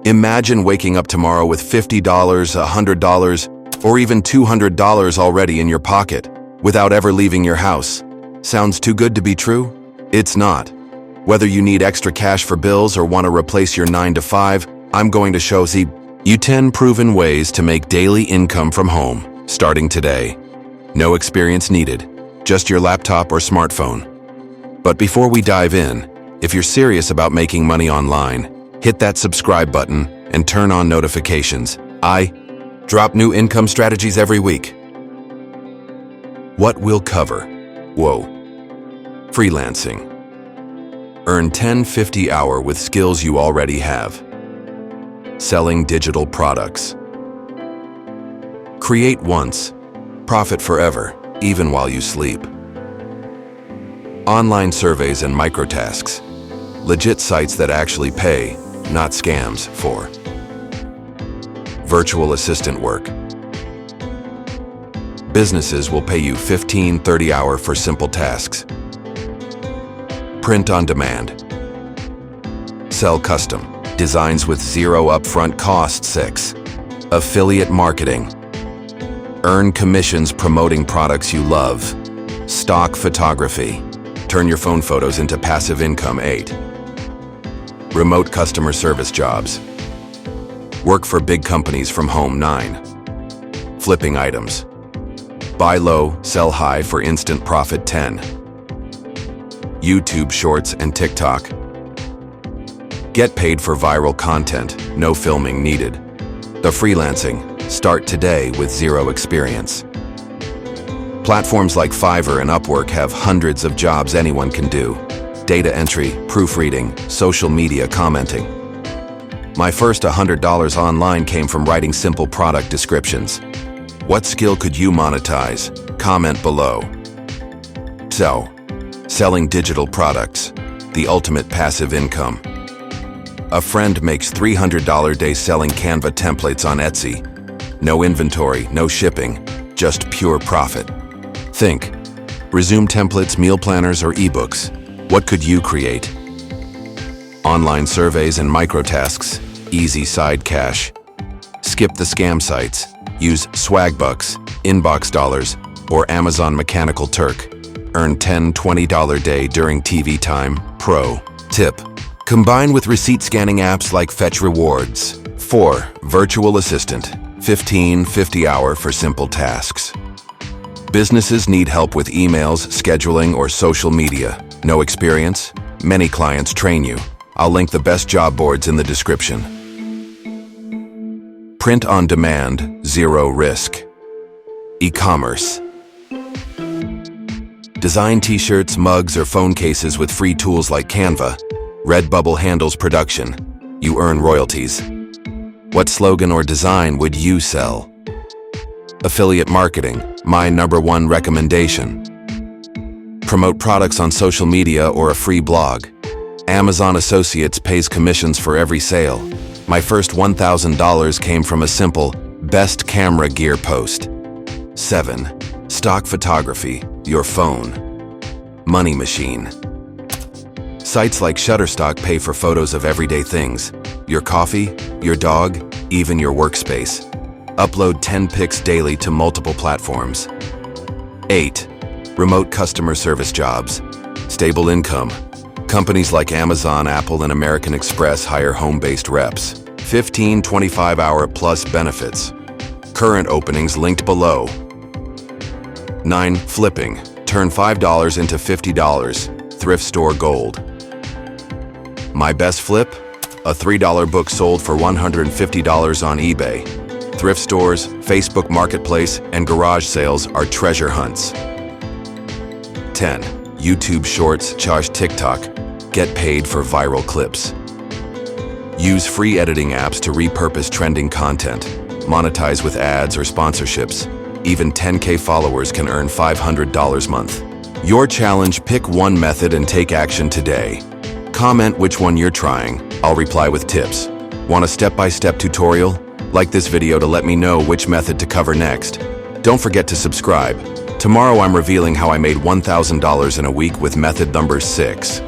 Imagine waking up tomorrow with $50, $100, or even $200 already in your pocket without ever leaving your house. Sounds too good to be true? It's not. Whether you need extra cash for bills or want to replace your 9-to-5, I'm going to show you 10 proven ways to make daily income from home, starting today. No experience needed, just your laptop or smartphone. But before we dive in, if you're serious about making money online, hit that subscribe button and turn on notifications. I drop new income strategies every week. What we'll cover. Whoa. Freelancing. Earn 10-50 hour with skills you already have. Selling digital products. Create once, profit forever, even while you sleep. Online surveys and microtasks. Legit sites that actually pay, not scams for. Virtual assistant work. Businesses will pay you 15-30 hour for simple tasks. Print on demand. Sell custom designs with zero upfront costs. 6. Affiliate marketing. Earn commissions promoting products you love. Stock photography. Turn your phone photos into passive income. 8. Remote customer service jobs. Work for big companies from home. 9. Flipping items. Buy low, sell high for instant profit. 10. YouTube Shorts and TikTok. Get paid for viral content, no filming needed. The freelancing. Start today with zero experience. Platforms like Fiverr and Upwork have hundreds of jobs anyone can do. Data entry, proofreading, social media commenting. My first $100 online came from writing simple product descriptions. What skill could you monetize? Comment below. So, selling digital products, the ultimate passive income. A friend makes $300 day selling Canva templates on Etsy. No inventory, no shipping, just pure profit. Think, resume templates, meal planners, or ebooks. What could you create? Online surveys and microtasks, easy side cash. Skip the scam sites. Use Swagbucks, Inbox Dollars, or Amazon Mechanical Turk. Earn $10-20 day during TV time. Pro tip. Combine with receipt scanning apps like Fetch Rewards. 4. Virtual assistant. 15-50 hour for simple tasks. Businesses need help with emails, scheduling, or social media. No experience? Many clients train you. I'll link the best job boards in the description. Print on demand, zero risk. E-commerce. Design t-shirts, mugs, or phone cases with free tools like Canva. Redbubble handles production. You earn royalties. What slogan or design would you sell? Affiliate marketing, my #1 recommendation. Promote products on social media or a free blog. Amazon Associates pays commissions for every sale. My first $1,000 came from a simple, best camera gear post. 7. Stock photography, your phone. Money machine. Sites like Shutterstock pay for photos of everyday things. Your coffee, your dog, even your workspace. Upload 10 pics daily to multiple platforms. 8. Remote customer service jobs. Stable income. Companies like Amazon, Apple, and American Express hire home-based reps. 15-25 hour plus benefits. Current openings linked below. 9. Flipping. Turn $5 into $50. Thrift store gold. My best flip? A $3 book sold for $150 on eBay. Thrift stores, Facebook Marketplace, and garage sales are treasure hunts. 10. YouTube Shorts, TikTok. Get paid for viral clips. Use free editing apps to repurpose trending content. Monetize with ads or sponsorships. Even 10K followers can earn $500 a month. Your challenge: pick one method and take action today. Comment which one you're trying. I'll reply with tips. Want a step-by-step tutorial? Like this video to let me know which method to cover next. Don't forget to subscribe. Tomorrow I'm revealing how I made $1,000 in a week with method number 6.